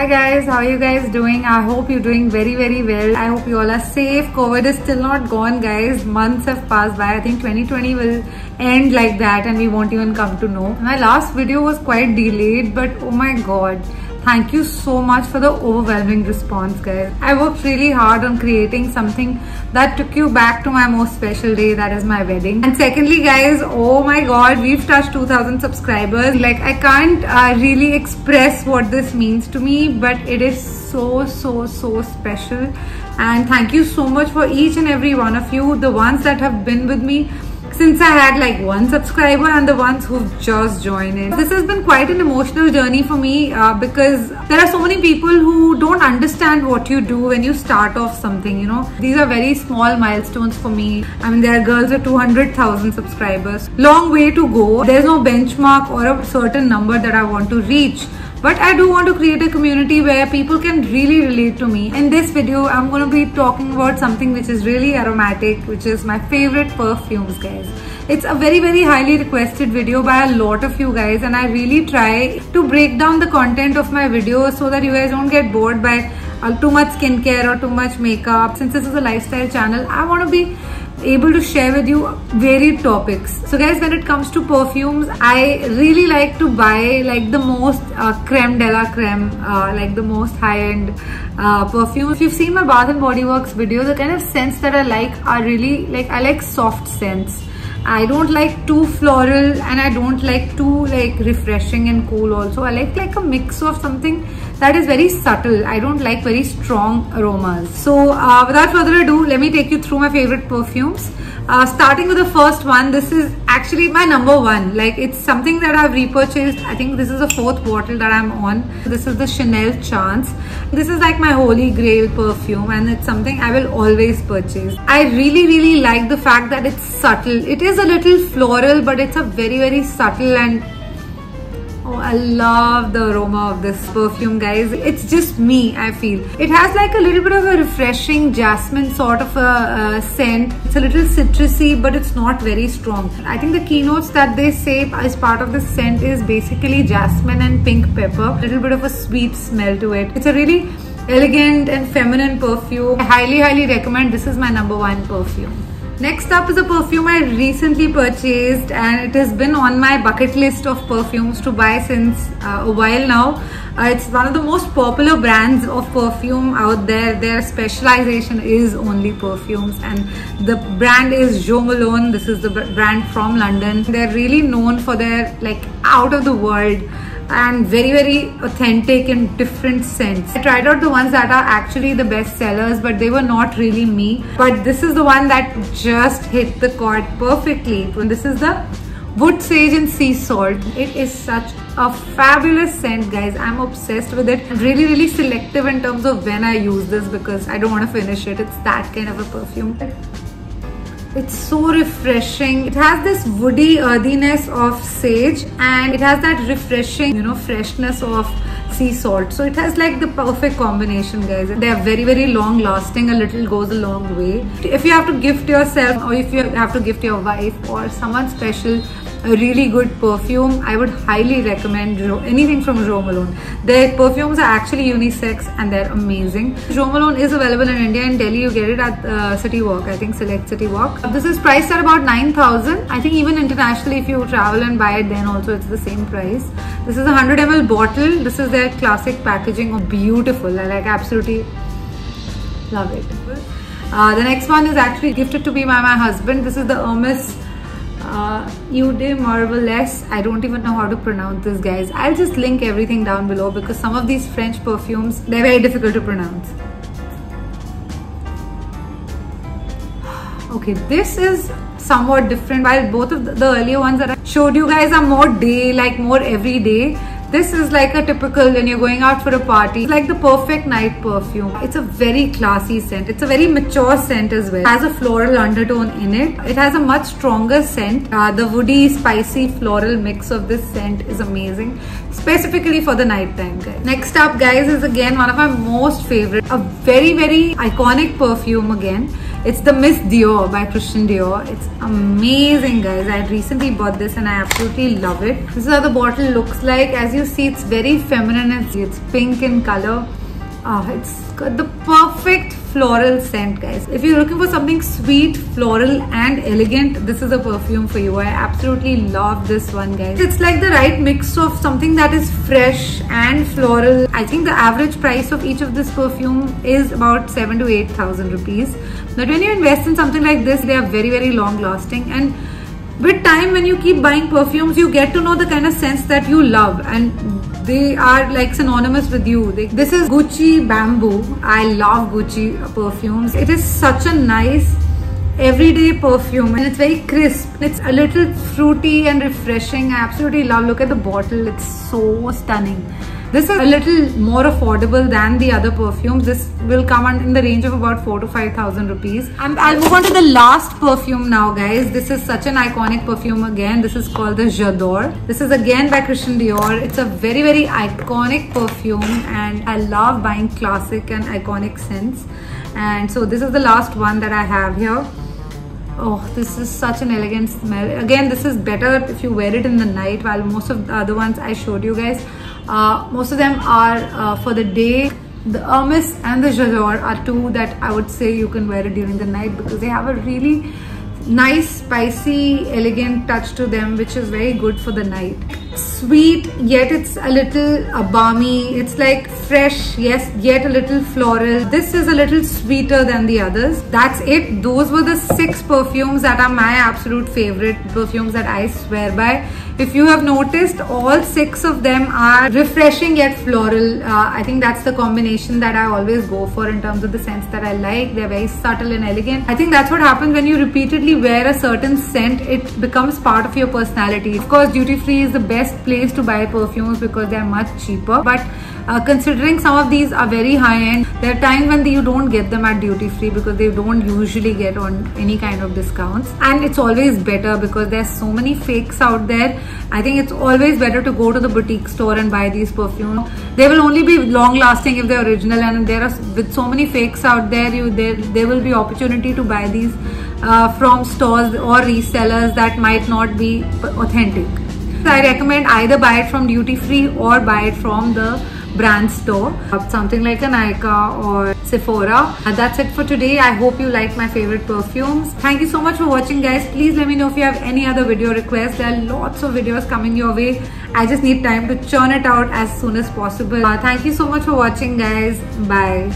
guys, how are you guys doing? I hope you're doing very well. I hope you all are safe. COVID is still not gone, guys. Months have passed by. I think 2020 will end like that and we won't even come to know. My last video was quite delayed, but oh my god, thank you so much for the overwhelming response, guys. I worked really hard on creating something that took you back to my most special day, that is my wedding. And secondly, guys, oh my god, we've touched 2,000 subscribers. Like, I can't really express what this means to me, but it is so special. And thank you so much for each and every one of you, the ones that have been with me since I had like 1 subscriber and the ones who've just joined in. This has been quite an emotional journey for me because there are so many people who don't understand what you do when you start off something, you know. These are very small milestones for me. I mean, there are girls with 200,000 subscribers. Long way to go. There's no benchmark or a certain number that I want to reach. But I do want to create a community where people can really relate to me. In this video, I'm going to be talking about something which is really aromatic, which is my favorite perfumes, guys. It's a very highly requested video by a lot of you guys, and I really try to break down the content of my videos so that you guys don't get bored by too much skincare or too much makeup. Since this is a lifestyle channel, I want to be able to share with you varied topics. So guys, when it comes to perfumes, I really like to buy like the most creme de la creme, like the most high-end perfume. If you've seen my Bath and Body Works video, the kind of scents that I like are really like, I like soft scents. I don't like too floral and I don't like too like refreshing and cool also. I like a mix of something that is very subtle. I don't like very strong aromas. So without further ado, let me take you through my favorite perfumes. Starting with the first one, this is actually my number one. Like, it's something that I've repurchased. I think this is the 4th bottle that I'm on. This is the Chanel Chance. This is like my holy grail perfume and it's something I will always purchase. I really like the fact that it's subtle. It is a little floral, but it's a very subtle, and oh, I love the aroma of this perfume, guys. It's just me, I feel. It has like a little bit of a refreshing jasmine sort of a scent. It's a little citrusy, but it's not very strong. I think the keynotes that they say as part of the scent is basically jasmine and pink pepper. A little bit of a sweet smell to it. It's a really elegant and feminine perfume. I highly recommend. This is my number 1 perfume. Next up is a perfume I recently purchased, and it has been on my bucket list of perfumes to buy since a while now. It's one of the most popular brands of perfume out there. Their specialization is only perfumes, and the brand is Jo Malone. This is the brand from London. They're really known for their like out of the world and very authentic and different scents. I tried out the ones that are actually the best sellers, but they were not really me. But this is the one that just hit the chord perfectly. And this is the Wood Sage and Sea Salt. It is such a fabulous scent, guys. I'm obsessed with it. I'm really selective in terms of when I use this because I don't want to finish it. It's that kind of a perfume. It's so refreshing. It has this woody earthiness of sage and it has that refreshing, you know, freshness of sea salt. So it has like the perfect combination, guys. They are very long lasting. A little goes a long way. If you have to gift yourself, or if you have to gift your wife or someone special a really good perfume, I would highly recommend anything from Jo Malone. Their perfumes are actually unisex and they're amazing. Jo Malone is available in India. In Delhi, you get it at City Walk, I think Select City Walk. This is priced at about 9,000. I think even internationally, if you travel and buy it, then also it's the same price. This is a 100 ml bottle. This is their classic packaging. Oh, beautiful. I like absolutely love it. The next one is actually gifted to me by my husband. This is the Hermes Eau de Marvelous. I don't even know how to pronounce this, guys. I'll just link everything down below because some of these French perfumes, they're very difficult to pronounce. Okay, this is somewhat different. While both of the earlier ones that I showed you guys are more day, like more everyday, this is like a typical when you're going out for a party. It's like the perfect night perfume. It's a very classy scent. It's a very mature scent as well. It has a floral undertone in it. It has a much stronger scent. The woody, spicy, floral mix of this scent is amazing. Specifically for the night time, guys. Next up, guys, is again one of my most favorite. A very iconic perfume again. It's the Miss Dior by Christian Dior. It's amazing, guys. I recently bought this and I absolutely love it. This is how the bottle looks like. As you see, it's very feminine. It's pink in color. It's got the perfect floral scent, guys. If you're looking for something sweet, floral and elegant, this is a perfume for you. I absolutely love this one, guys. It's like the right mix of something that is fresh and floral. I think the average price of each of this perfume is about 7,000 to 8,000 rupees. But when you invest in something like this, they are very, very long lasting. And with time, when you keep buying perfumes, you get to know the kind of scents that you love, and they are like synonymous with you. This is Gucci Bamboo. I love Gucci perfumes. It is such a nice everyday perfume and it's very crisp. It's a little fruity and refreshing. I absolutely love. Look at the bottle. It's so stunning. This is a little more affordable than the other perfumes. This will come in the range of about 4,000 to 5,000 rupees. And I'll move on to the last perfume now, guys. This is such an iconic perfume again. This is called the J'adore. This is again by Christian Dior. It's a very, very iconic perfume and I love buying classic and iconic scents. And so this is the last one that I have here. Oh, this is such an elegant smell. Again, this is better if you wear it in the night, while most of the other ones I showed you guys, most of them are for the day. The Hermes and the J'adore are two that I would say you can wear it during the night because they have a really nice, spicy, elegant touch to them, which is very good for the night. Sweet, yet it's a little balmy. It's like fresh, yes, yet a little floral. This is a little sweeter than the others. That's it. Those were the 6 perfumes that are my absolute favorite perfumes that I swear by. If you have noticed, all 6 of them are refreshing yet floral. I think that's the combination that I always go for in terms of the scents that I like. They're very subtle and elegant. I think that's what happens when you repeatedly wear a certain scent. It becomes part of your personality. Of course, duty free is the best place to buy perfumes because they're much cheaper. But considering some of these are very high end, there are times when you don't get them at duty free because they don't usually get on any kind of discounts. And it's always better because there's so many fakes out there. I think it's always better to go to the boutique store and buy these perfumes. They will only be long lasting if they're original, and there are with so many fakes out there, there will be opportunity to buy these from stores or resellers that might not be authentic. I recommend either buy it from duty free or buy it from the brand store, something like a Nykaa or Sephora. That's it for today. I hope you like my favorite perfumes. Thank you so much for watching, guys. Please let me know if you have any other video requests. There are lots of videos coming your way. I just need time to churn it out as soon as possible. Thank you so much for watching, guys. Bye.